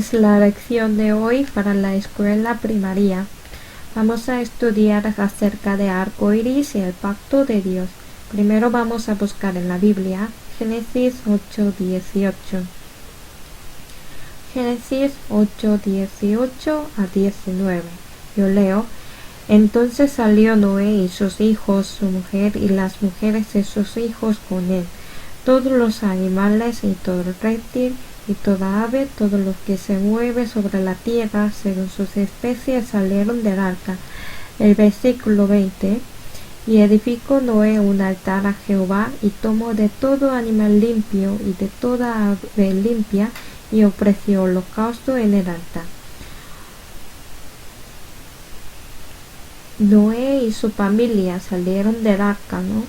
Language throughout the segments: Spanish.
es la lección de hoy para la escuela primaria. Vamos a estudiar acerca de arco iris y el pacto de Dios. Primero vamos a buscar en la Biblia Génesis 8:18. Génesis 8:18 a 19. Yo leo: Entonces salió Noé y sus hijos, su mujer y las mujeres de sus hijos con él, todos los animales y todo reptil y toda ave, todo lo que se mueve sobre la tierra, según sus especies, salieron del arca. El versículo 20. Y edificó Noé un altar a Jehová, y tomó de todo animal limpio y de toda ave limpia, y ofreció holocausto en el altar. Noé y su familia salieron del arca, ¿no?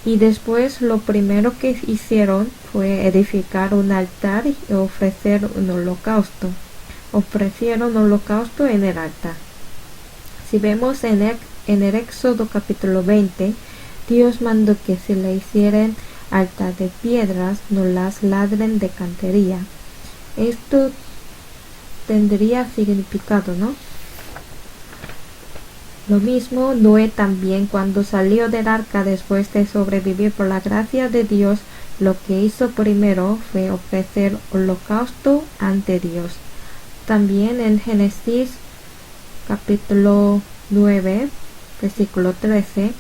Y después lo primero que hicieron fue edificar un altar y ofrecer un holocausto. Ofrecieron holocausto en el altar. Si vemos en el Éxodo capítulo 20, Dios mandó que si le hicieran altar de piedras, no las ladren de cantería. Esto tendría significado, ¿no? Lo mismo Noé también, cuando salió del arca después de sobrevivir por la gracia de Dios, lo que hizo primero fue ofrecer holocausto ante Dios. También en Génesis capítulo 9, versículo 13,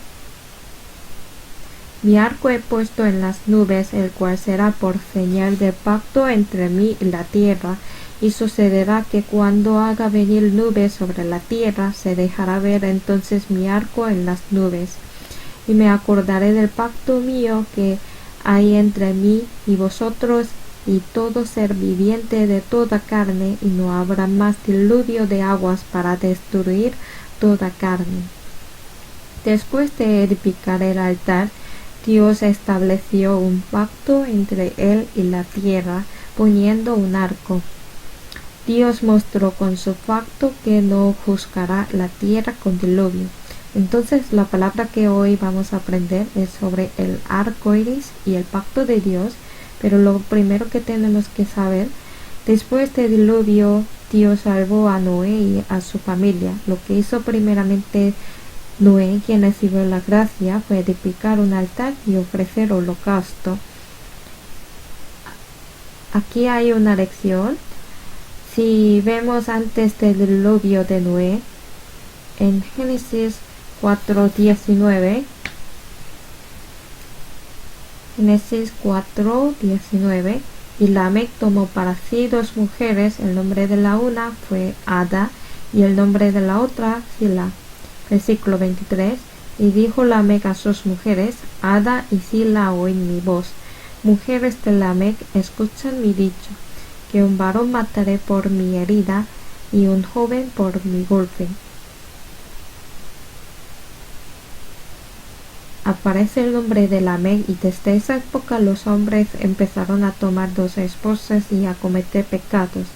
Mi arco he puesto en las nubes, el cual será por señal de pacto entre mí y la tierra. Y sucederá que cuando haga venir nubes sobre la tierra, se dejará ver entonces mi arco en las nubes. Y me acordaré del pacto mío que hay entre mí y vosotros y todo ser viviente de toda carne, y no habrá más diluvio de aguas para destruir toda carne. Después de edificar el altar, Dios estableció un pacto entre él y la tierra, poniendo un arco. Dios mostró con su pacto que no juzgará la tierra con diluvio. Entonces la palabra que hoy vamos a aprender es sobre el arco iris y el pacto de Dios, pero lo primero que tenemos que saber, después del diluvio, Dios salvó a Noé y a su familia. Lo que hizo primeramente Noé, quien recibió la gracia, fue edificar un altar y ofrecer holocausto. Aquí hay una lección. Si vemos antes del diluvio de Noé, en Génesis 4:19, y Lamec tomó para sí 2 mujeres, el nombre de la una fue Ada, y el nombre de la otra Sila. Versículo 23, y dijo Lamec a sus mujeres, Ada y Sila, oíd mi voz. Mujeres de Lamec, escuchan mi dicho, que un varón mataré por mi herida, y un joven por mi golpe. Aparece el nombre de Lamec, y desde esa época los hombres empezaron a tomar 2 esposas y a cometer pecados.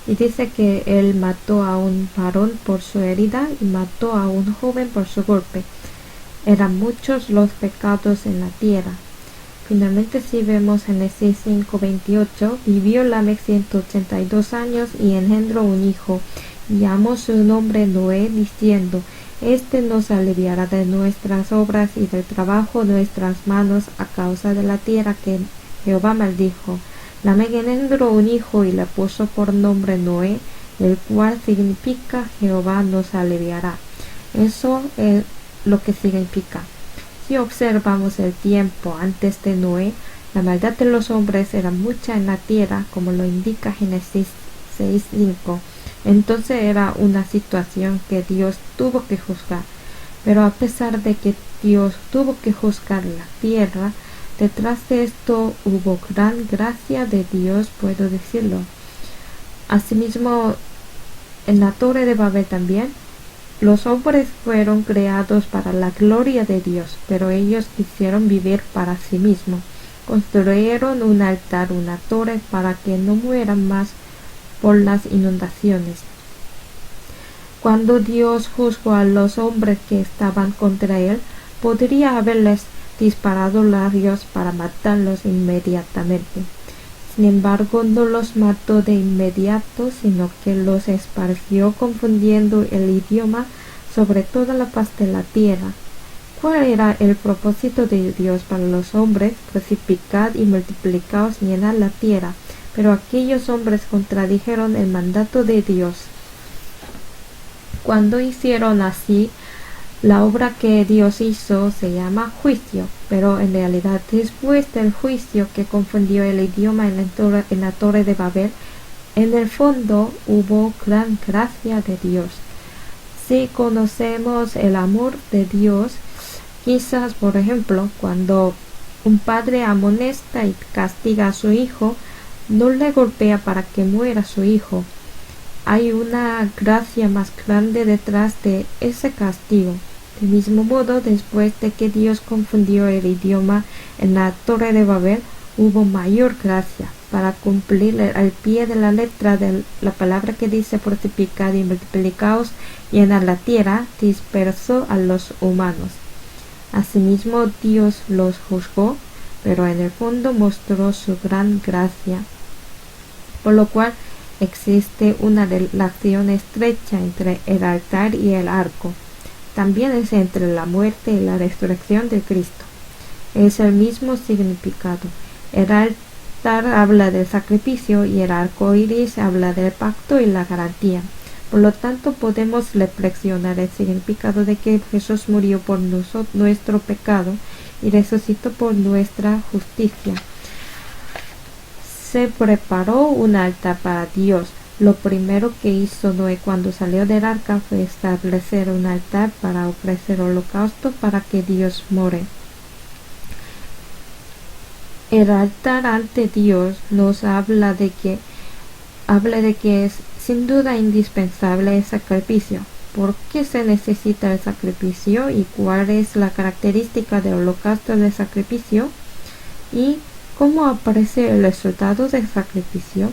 Y dice que él mató a un varón por su herida y mató a un joven por su golpe. Eran muchos los pecados en la tierra. Finalmente, si vemos Génesis 5:28, vivió Lamec 182 años y engendró un hijo, y llamó su nombre Noé, diciendo, Este nos aliviará de nuestras obras y del trabajo de nuestras manos a causa de la tierra que Jehová maldijo. Lamec engendró un hijo y le puso por nombre Noé, el cual significa Jehová nos aliviará. Eso es lo que significa. Si observamos el tiempo antes de Noé, la maldad de los hombres era mucha en la tierra, como lo indica Génesis 6:5. Entonces era una situación que Dios tuvo que juzgar. Pero a pesar de que Dios tuvo que juzgar la tierra, detrás de esto hubo gran gracia de Dios, puedo decirlo. Asimismo, en la Torre de Babel también, los hombres fueron creados para la gloria de Dios, pero ellos quisieron vivir para sí mismos. Construyeron un altar, una torre, para que no mueran más por las inundaciones. Cuando Dios juzgó a los hombres que estaban contra él, podría haberles disparado labios para matarlos inmediatamente. Sin embargo, no los mató de inmediato, sino que los esparció confundiendo el idioma sobre toda la faz de la tierra. ¿Cuál era el propósito de Dios para los hombres? Fructificad y multiplicaos, llenad la tierra. Pero aquellos hombres contradijeron el mandato de Dios. Cuando hicieron así, la obra que Dios hizo se llama juicio, pero en realidad después del juicio que confundió el idioma en la torre de Babel, en el fondo hubo gran gracia de Dios. Si conocemos el amor de Dios, quizás, por ejemplo, cuando un padre amonesta y castiga a su hijo, no le golpea para que muera su hijo. Hay una gracia más grande detrás de ese castigo. De mismo modo, después de que Dios confundió el idioma en la torre de Babel, hubo mayor gracia para cumplir al pie de la letra de la palabra que dice fructificad y multiplicaos, llenad la tierra, dispersó a los humanos. Asimismo, Dios los juzgó, pero en el fondo mostró su gran gracia, por lo cual existe una relación estrecha entre el altar y el arco. También es entre la muerte y la resurrección de Cristo. Es el mismo significado. El altar habla del sacrificio y el arco iris habla del pacto y la garantía. Por lo tanto, podemos reflexionar el significado de que Jesús murió por nuestro pecado y resucitó por nuestra justicia. Se preparó un altar para Dios. Lo primero que hizo Noé cuando salió del arca fue establecer un altar para ofrecer holocausto para que Dios more. El altar ante Dios nos habla de que es sin duda indispensable el sacrificio. ¿Por qué se necesita el sacrificio y cuál es la característica del holocausto del sacrificio? ¿Y cómo aparece el resultado del sacrificio?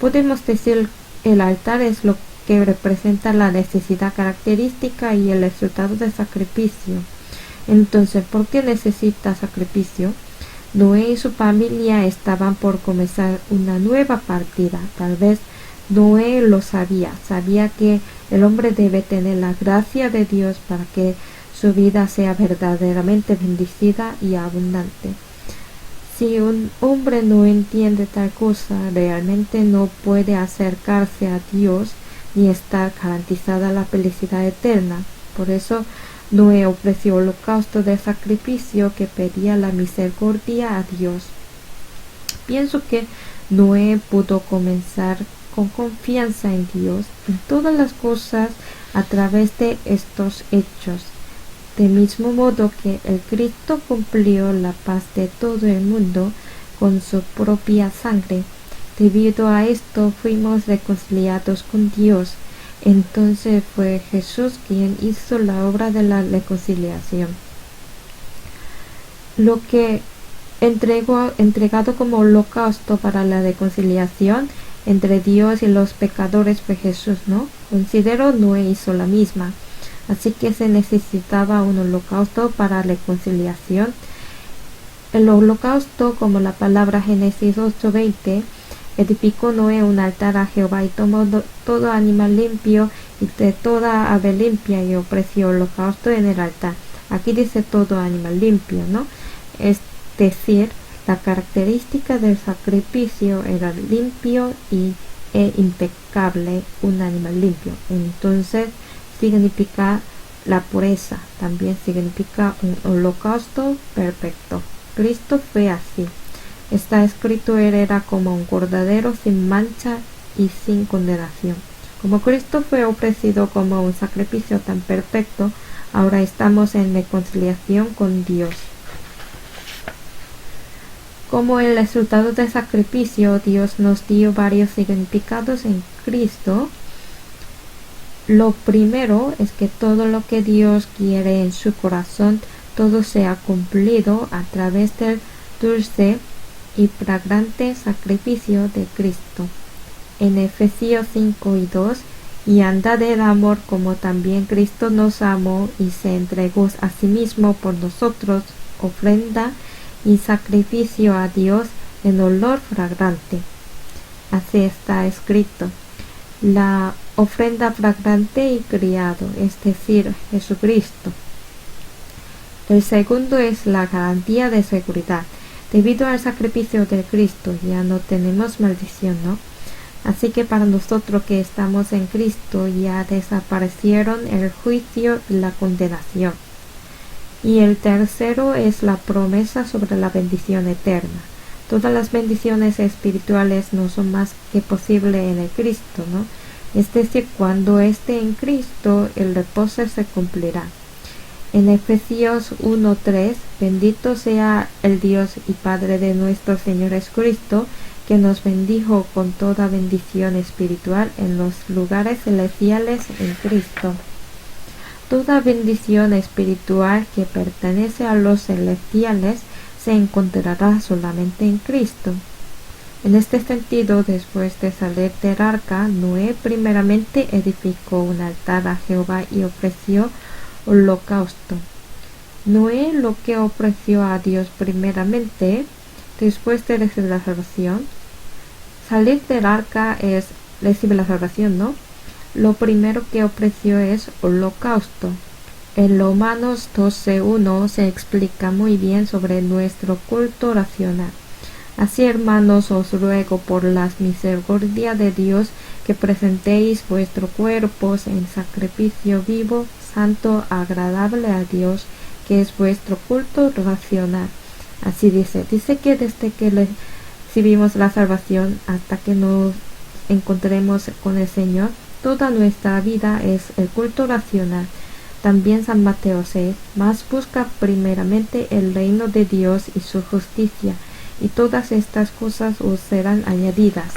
Podemos decir el altar es lo que representa la necesidad característica y el resultado del sacrificio. Entonces, ¿por qué necesita sacrificio? Noé y su familia estaban por comenzar una nueva partida. Tal vez Noé lo sabía que el hombre debe tener la gracia de Dios para que su vida sea verdaderamente bendecida y abundante. Si un hombre no entiende tal cosa, realmente no puede acercarse a Dios ni estar garantizada la felicidad eterna. Por eso Noé ofreció holocausto de sacrificio que pedía la misericordia a Dios. Pienso que Noé pudo comenzar con confianza en Dios en todas las cosas a través de estos hechos. De mismo modo que el Cristo cumplió la paz de todo el mundo con su propia sangre. Debido a esto fuimos reconciliados con Dios. Entonces fue Jesús quien hizo la obra de la reconciliación. Lo que entregado como holocausto para la reconciliación entre Dios y los pecadores fue Jesús, ¿no? Considero Noé hizo la misma. Así que se necesitaba un holocausto para reconciliación. El holocausto, como la palabra Génesis 8:20, edificó Noé un altar a Jehová y tomó todo animal limpio y de toda ave limpia y ofreció holocausto en el altar. Aquí dice todo animal limpio, ¿no? Es decir, la característica del sacrificio era limpio e impecable, un animal limpio. Entonces, significa la pureza, también significa un holocausto perfecto. Cristo fue así. Está escrito, él era como un cordero sin mancha y sin condenación. Como Cristo fue ofrecido como un sacrificio tan perfecto, ahora estamos en reconciliación con Dios. Como el resultado del sacrificio, Dios nos dio varios significados en Cristo. Lo primero es que todo lo que Dios quiere en su corazón, todo sea cumplido a través del dulce y fragante sacrificio de Cristo. En Efesios 5:2, y andad en amor como también Cristo nos amó y se entregó a sí mismo por nosotros, ofrenda y sacrificio a Dios en olor fragante. Así está escrito: la ofrenda fragante y criado, es decir, Jesucristo. El segundo es la garantía de seguridad. Debido al sacrificio de Cristo ya no tenemos maldición, ¿no? Así que para nosotros que estamos en Cristo ya desaparecieron el juicio y la condenación. Y el tercero es la promesa sobre la bendición eterna. Todas las bendiciones espirituales no son más que posible en el Cristo, ¿no? Es decir, cuando esté en Cristo, el reposo se cumplirá. En Efesios 1:3, bendito sea el Dios y Padre de nuestro Señor Jesucristo, que nos bendijo con toda bendición espiritual en los lugares celestiales en Cristo. Toda bendición espiritual que pertenece a los celestiales se encontrará solamente en Cristo. En este sentido, después de salir del arca, Noé primeramente edificó un altar a Jehová y ofreció holocausto. Noé lo que ofreció a Dios primeramente, después de recibir la salvación. Salir del arca es recibir la salvación, ¿no? Lo primero que ofreció es holocausto. En Romanos 12:1 se explica muy bien sobre nuestro culto racional. Así, hermanos, os ruego por las misericordias de Dios que presentéis vuestros cuerpos en sacrificio vivo, santo, agradable a Dios, que es vuestro culto racional. Así dice que desde que recibimos la salvación hasta que nos encontremos con el Señor, toda nuestra vida es el culto racional. También San Mateo 6, mas busca primeramente el reino de Dios y su justicia, y todas estas cosas os serán añadidas.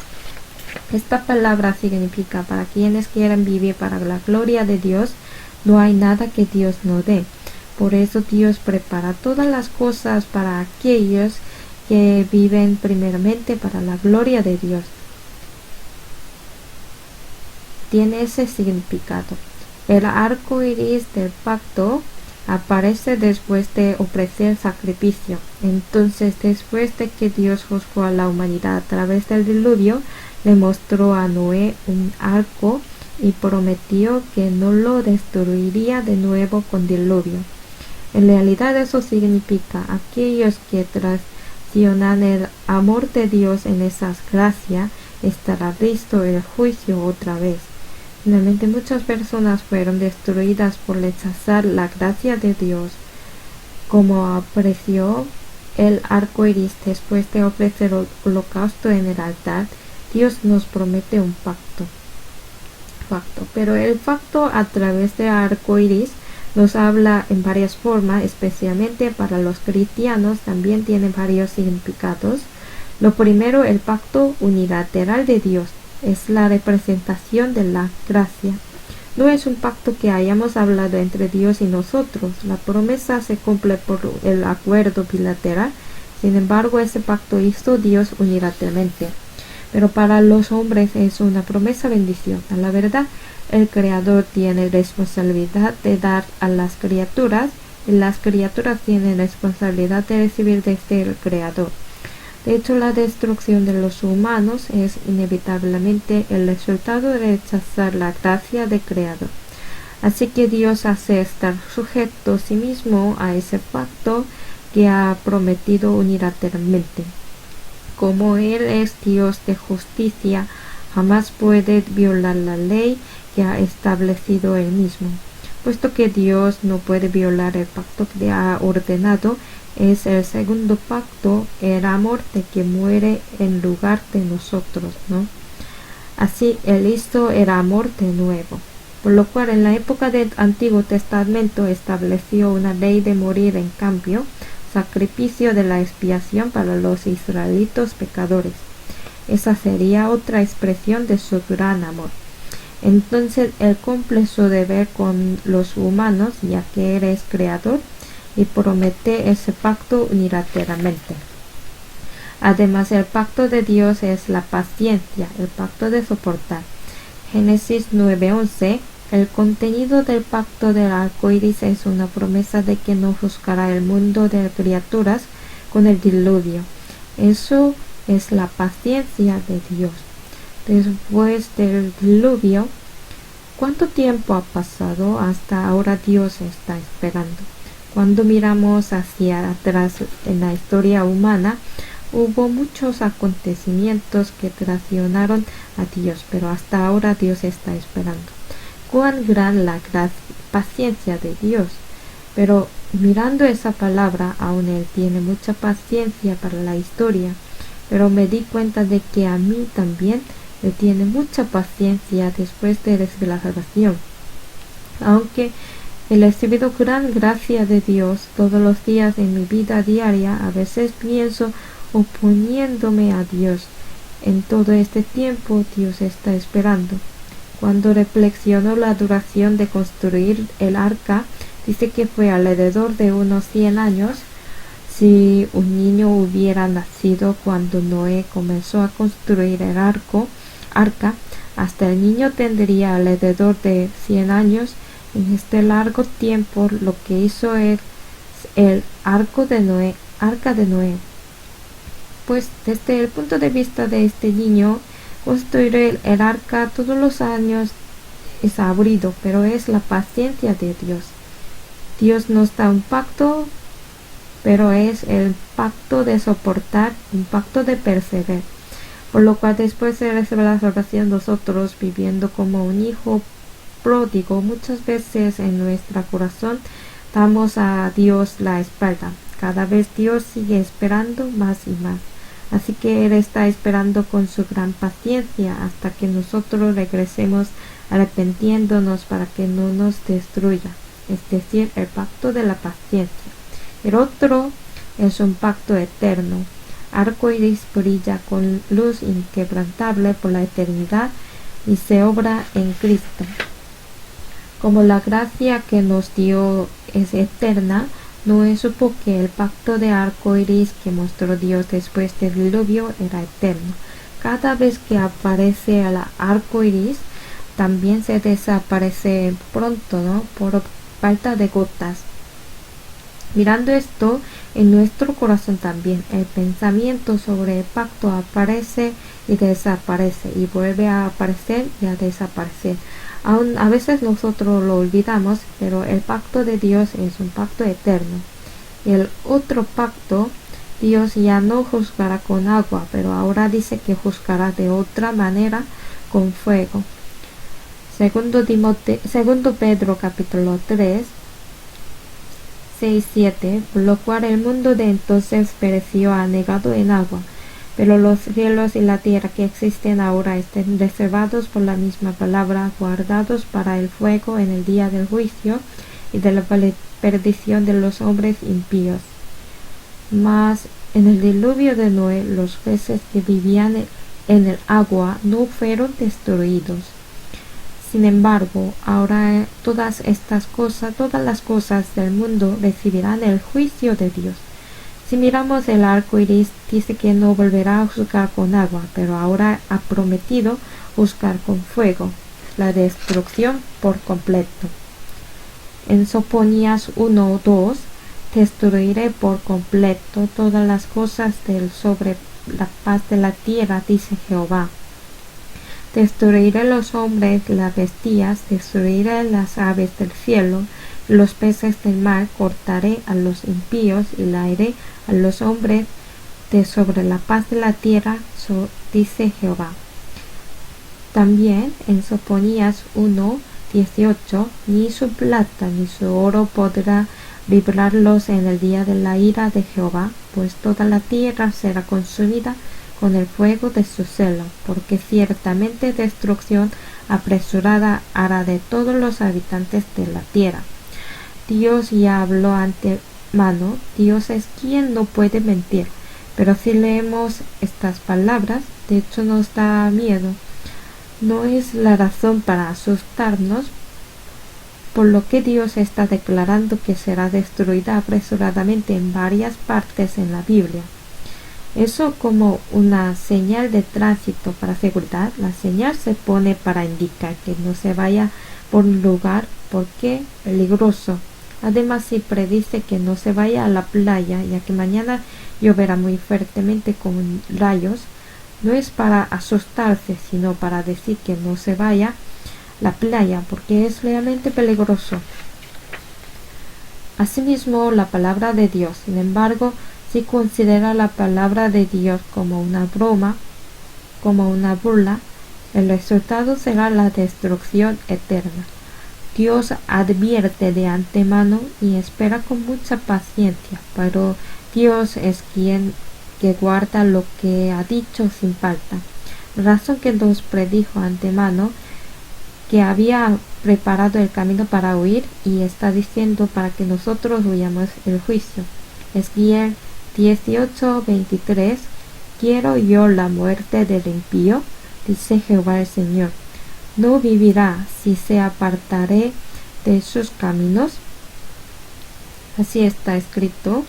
Esta palabra significa: para quienes quieren vivir para la gloria de Dios, no hay nada que Dios no dé. Por eso Dios prepara todas las cosas para aquellos que viven primeramente para la gloria de Dios. Tiene ese significado. El arco iris del pacto aparece después de ofrecer sacrificio. Entonces, después de que Dios juzgó a la humanidad a través del diluvio, le mostró a Noé un arco y prometió que no lo destruiría de nuevo con diluvio. En realidad eso significa aquellos que traicionan el amor de Dios en esas gracias, estará listo el juicio otra vez. Finalmente, muchas personas fueron destruidas por rechazar la gracia de Dios. Como apreció el arco iris después de ofrecer el holocausto en el altar, Dios nos promete un pacto. Pero el pacto a través del arco iris nos habla en varias formas, especialmente para los cristianos también tiene varios significados. Lo primero, el pacto unilateral de Dios. Es la representación de la gracia. No es un pacto que hayamos hablado entre Dios y nosotros. La promesa se cumple por el acuerdo bilateral. Sin embargo, ese pacto hizo Dios unilateralmente. Pero para los hombres es una promesa bendición. A la verdad, el Creador tiene responsabilidad de dar a las criaturas y las criaturas tienen responsabilidad de recibir desde el Creador. De hecho, la destrucción de los humanos es inevitablemente el resultado de rechazar la gracia del Creador. Así que Dios hace estar sujeto a sí mismo a ese pacto que ha prometido unilateralmente. Como Él es Dios de justicia, jamás puede violar la ley que ha establecido Él mismo. Puesto que Dios no puede violar el pacto que ha ordenado, es el segundo pacto, el amor de que muere en lugar de nosotros, ¿no? Así Él hizo el amor de nuevo, por lo cual en la época del Antiguo Testamento estableció una ley de morir en cambio, sacrificio de la expiación para los israelitas pecadores. Esa sería otra expresión de su gran amor. Entonces Él cumple su deber con los humanos, ya que Él es creador, y promete ese pacto unilateralmente. Además, el pacto de Dios es la paciencia, el pacto de soportar. Génesis 9:11. El contenido del pacto del arco iris es una promesa de que no juzgará el mundo de criaturas con el diluvio. Eso es la paciencia de Dios. Después del diluvio, ¿cuánto tiempo ha pasado? Hasta ahora Dios está esperando. Cuando miramos hacia atrás en la historia humana, hubo muchos acontecimientos que traicionaron a Dios, pero hasta ahora Dios está esperando. Cuán gran la paciencia de Dios. Pero mirando esa palabra, aún Él tiene mucha paciencia para la historia, pero me di cuenta de que a mí también Él tiene mucha paciencia después de la salvación. Aunque he recibido gran gracia de Dios todos los días en mi vida diaria, a veces pienso oponiéndome a Dios. En todo este tiempo Dios está esperando. Cuando reflexiono la duración de construir el arca, dice que fue alrededor de unos 100 años. Si un niño hubiera nacido cuando Noé comenzó a construir el arca, hasta el niño tendría alrededor de 100 años. En este largo tiempo lo que hizo es el arca de Noé. Pues desde el punto de vista de este niño, construir el arca todos los años es aburrido, pero es la paciencia de Dios. Dios nos da un pacto, pero es el pacto de soportar, un pacto de perseverar. Por lo cual después de recibir la salvación, nosotros viviendo como un hijo pródigo, muchas veces en nuestro corazón damos a Dios la espalda. Cada vez Dios sigue esperando más y más. Así que Él está esperando con su gran paciencia hasta que nosotros regresemos arrepintiéndonos para que no nos destruya. Es decir, el pacto de la paciencia. El otro es un pacto eterno. Arco iris brilla con luz inquebrantable por la eternidad y se obra en Cristo. Como la gracia que nos dio es eterna, Noé supo que el pacto de arco iris que mostró Dios después del diluvio era eterno. Cada vez que aparece el arco iris, también se desaparece pronto, ¿no? Por falta de gotas. Mirando esto, en nuestro corazón también el pensamiento sobre el pacto aparece y desaparece, y vuelve a aparecer y a desaparecer. Aún a veces nosotros lo olvidamos, pero el pacto de Dios es un pacto eterno. Y el otro pacto, Dios ya no juzgará con agua, pero ahora dice que juzgará de otra manera con fuego. Segundo Pedro capítulo 3, 6, 7, por lo cual el mundo de entonces pereció anegado en agua, pero los cielos y la tierra que existen ahora estén reservados por la misma palabra, guardados para el fuego en el día del juicio y de la perdición de los hombres impíos. Mas en el diluvio de Noé, los peces que vivían en el agua no fueron destruidos. Sin embargo, ahora todas las cosas del mundo recibirán el juicio de Dios. Si miramos el arco iris, dice que no volverá a juzgar con agua, pero ahora ha prometido juzgar con fuego, la destrucción por completo. En Sofonías 1:2, destruiré por completo todas las cosas sobre la faz de la tierra, dice Jehová. Destruiré los hombres, las bestias, destruiré las aves del cielo, los peces del mar, cortaré a los impíos y laeré a los hombres de sobre la faz de la tierra, dice Jehová. También en Sofonías 1:18, ni su plata ni su oro podrá librarlos en el día de la ira de Jehová, pues toda la tierra será consumida con el fuego de su celo, porque ciertamente destrucción apresurada hará de todos los habitantes de la tierra. Dios ya habló antemano, Dios es quien no puede mentir, pero si leemos estas palabras, de hecho nos da miedo. No es la razón para asustarnos, por lo que Dios está declarando que será destruida apresuradamente en varias partes en la Biblia. Eso como una señal de tránsito para seguridad. La señal se pone para indicar que no se vaya por un lugar porque peligroso Además, si predice que no se vaya a la playa, ya que mañana lloverá muy fuertemente con rayos, no es para asustarse, sino para decir que no se vaya a la playa, porque es realmente peligroso. Asimismo, la palabra de Dios, sin embargo, si considera la palabra de Dios como una broma, como una burla, el resultado será la destrucción eterna. Dios advierte de antemano y espera con mucha paciencia, pero Dios es quien que guarda lo que ha dicho sin falta. Razón que nos predijo antemano que había preparado el camino para huir y está diciendo para que nosotros huyamos el juicio. Ezequiel 18:23. ¿Quiero yo la muerte del impío? Dice Jehová el Señor. ¿No vivirá si se apartare de sus caminos? Así está escrito.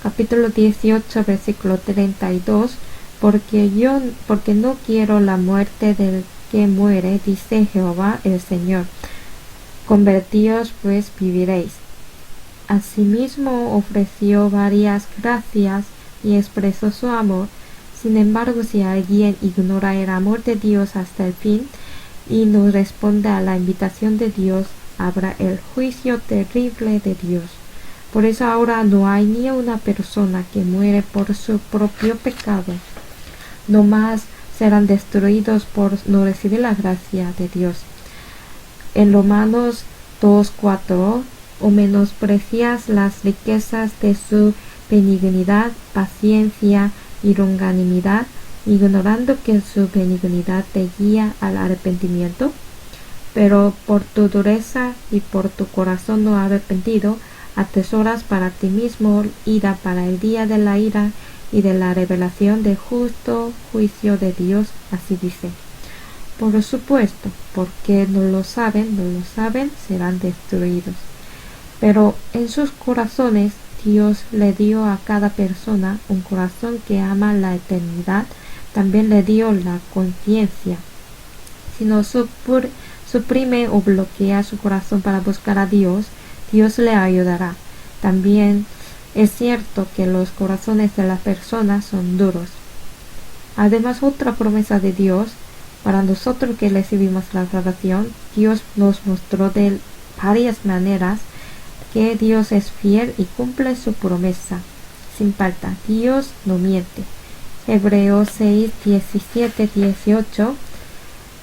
Capítulo 18, versículo 32. Porque no quiero la muerte del que muere, dice Jehová el Señor. Convertíos pues viviréis. Asimismo ofreció varias gracias y expresó su amor. Sin embargo, si alguien ignora el amor de Dios hasta el fin y no responde a la invitación de Dios, habrá el juicio terrible de Dios. Por eso ahora no hay ni una persona que muere por su propio pecado. No más serán destruidos por no recibir la gracia de Dios. En Romanos 2:4, o menosprecias las riquezas de su benignidad, paciencia y longanimidad, ignorando que su benignidad te guía al arrepentimiento. Pero por tu dureza y por tu corazón no arrepentido, atesoras para ti mismo ira para el día de la ira y de la revelación del justo juicio de Dios. Así dice. Por supuesto, porque no lo saben, serán destruidos. Pero en sus corazones Dios le dio a cada persona un corazón que ama la eternidad, también le dio la conciencia. Si no suprime o bloquea su corazón para buscar a Dios, Dios le ayudará. También es cierto que los corazones de las personas son duros. Además, otra promesa de Dios, para nosotros que recibimos la salvación, Dios nos mostró de varias maneras que Dios es fiel y cumple su promesa. Sin falta, Dios no miente. Hebreos 6:17-18.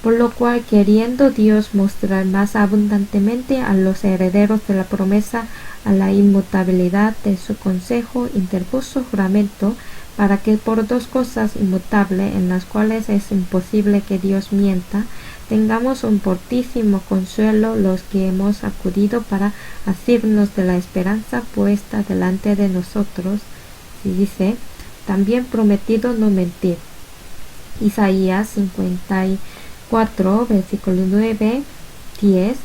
Por lo cual, queriendo Dios mostrar más abundantemente a los herederos de la promesa a la inmutabilidad de su consejo, interpuso juramento, para que por dos cosas inmutables, en las cuales es imposible que Dios mienta, tengamos un fortísimo consuelo los que hemos acudido para asirnos de la esperanza puesta delante de nosotros. Y dice, también prometido no mentir. Isaías 54, versículo 9, 10.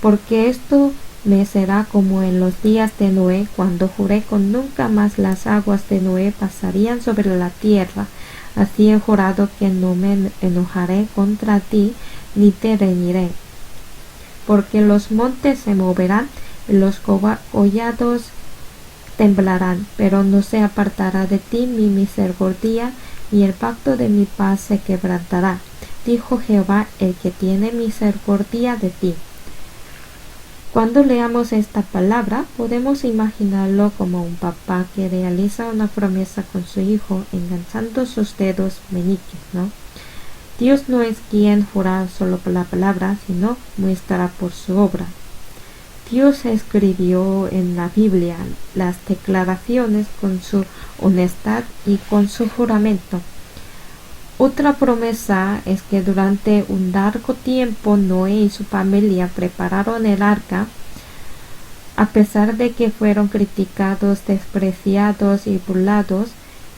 Porque esto me será como en los días de Noé, cuando juré con nunca más las aguas de Noé pasarían sobre la tierra. Así he jurado que no me enojaré contra ti, ni te reñiré. Porque los montes se moverán, y los collados temblarán, pero no se apartará de ti mi misericordia, y el pacto de mi paz se quebrantará, dijo Jehová, el que tiene misericordia de ti. Cuando leamos esta palabra, podemos imaginarlo como un papá que realiza una promesa con su hijo, enganchando sus dedos meñiques, ¿no? Dios no es quien jura solo por la palabra, sino muestra por su obra. Dios escribió en la Biblia las declaraciones con su honestidad y con su juramento. Otra promesa es que durante un largo tiempo Noé y su familia prepararon el arca. A pesar de que fueron criticados, despreciados y burlados,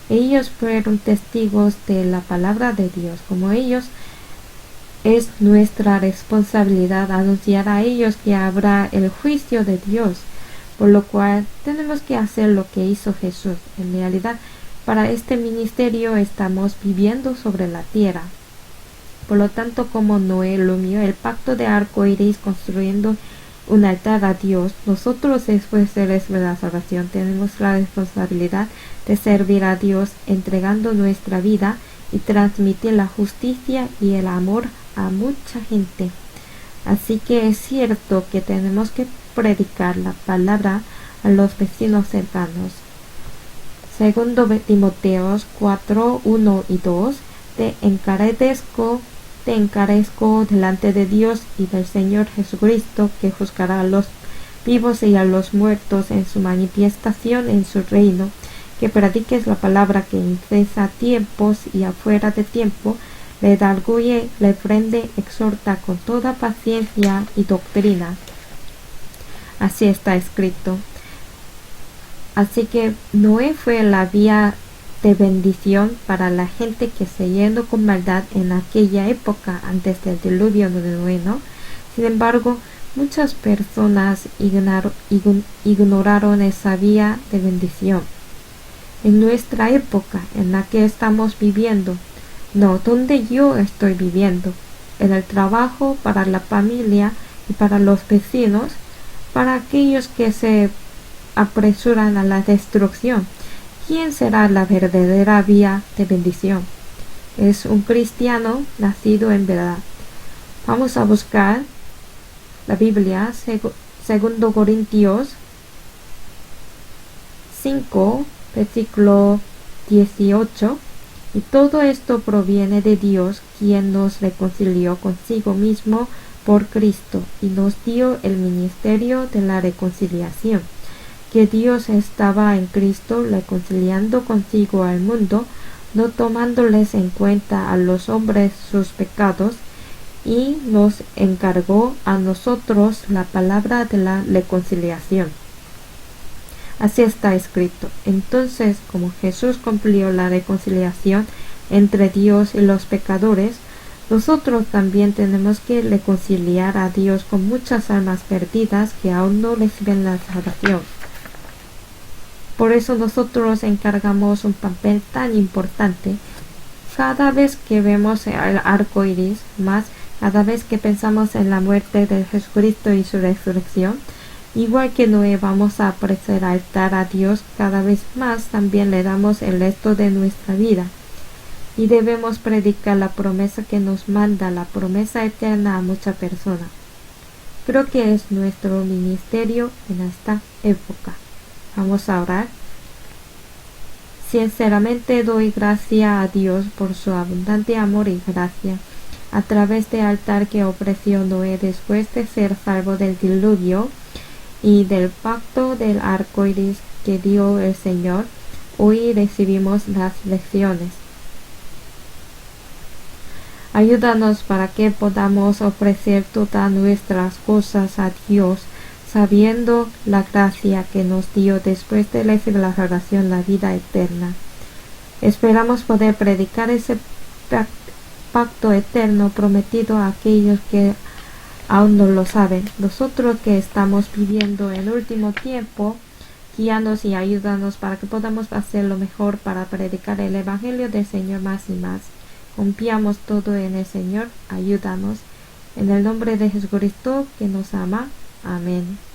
ellos fueron testigos de la palabra de Dios. Como ellos, es nuestra responsabilidad anunciar a ellos que habrá el juicio de Dios, por lo cual tenemos que hacer lo que hizo Jesús. En realidad, para este ministerio estamos viviendo sobre la tierra. Por lo tanto, como Noé lumió el pacto de arco iris construyendo un altar a Dios, nosotros después de recibir la salvación tenemos la responsabilidad de servir a Dios entregando nuestra vida y transmitir la justicia y el amor a mucha gente. Así que es cierto que tenemos que predicar la palabra a los vecinos cercanos. Segundo Timoteos 4, 1 y 2, te encarezco delante de Dios y del Señor Jesucristo, que juzgará a los vivos y a los muertos en su manifestación en su reino, que prediques la palabra, que incesa a tiempos y afuera de tiempo, redarguye, reprende, exhorta con toda paciencia y doctrina. Así está escrito. Así que Noé fue la vía de bendición para la gente que siguiendo con maldad en aquella época antes del diluvio de Noé, ¿no? Sin embargo, muchas personas ignoraron esa vía de bendición. En nuestra época en la que estamos viviendo, no donde yo estoy viviendo, en el trabajo, para la familia y para los vecinos, para aquellos que se apresuran a la destrucción. ¿Quién será la verdadera vía de bendición? Es un cristiano nacido en verdad. Vamos a buscar la Biblia, 2 Corintios 5, versículo 18. Y todo esto proviene de Dios, quien nos reconcilió consigo mismo por Cristo y nos dio el ministerio de la reconciliación, que Dios estaba en Cristo reconciliando consigo al mundo, no tomándoles en cuenta a los hombres sus pecados, y nos encargó a nosotros la palabra de la reconciliación. Así está escrito. Entonces, como Jesús cumplió la reconciliación entre Dios y los pecadores, nosotros también tenemos que reconciliar a Dios con muchas almas perdidas que aún no reciben la salvación. Por eso nosotros encargamos un papel tan importante. Cada vez que vemos el arco iris, más cada vez que pensamos en la muerte de Jesucristo y su resurrección, igual que Noé, vamos a ofrecer altar a Dios cada vez más, también le damos el resto de nuestra vida. Y debemos predicar la promesa que nos manda, la promesa eterna a muchas personas. Creo que es nuestro ministerio en esta época. Vamos a orar. Sinceramente doy gracias a Dios por su abundante amor y gracia, a través del altar que ofreció Noé después de ser salvo del diluvio y del pacto del arco iris que dio el Señor. Hoy recibimos las lecciones. Ayúdanos para que podamos ofrecer todas nuestras cosas a Dios, sabiendo la gracia que nos dio después de recibir la salvación, la vida eterna. Esperamos poder predicar ese pacto eterno prometido a aquellos que aún no lo saben. Nosotros que estamos viviendo el último tiempo, guíanos y ayúdanos para que podamos hacer lo mejor para predicar el Evangelio del Señor más y más. Confiamos todo en el Señor, ayúdanos. En el nombre de Jesucristo que nos ama. Amén.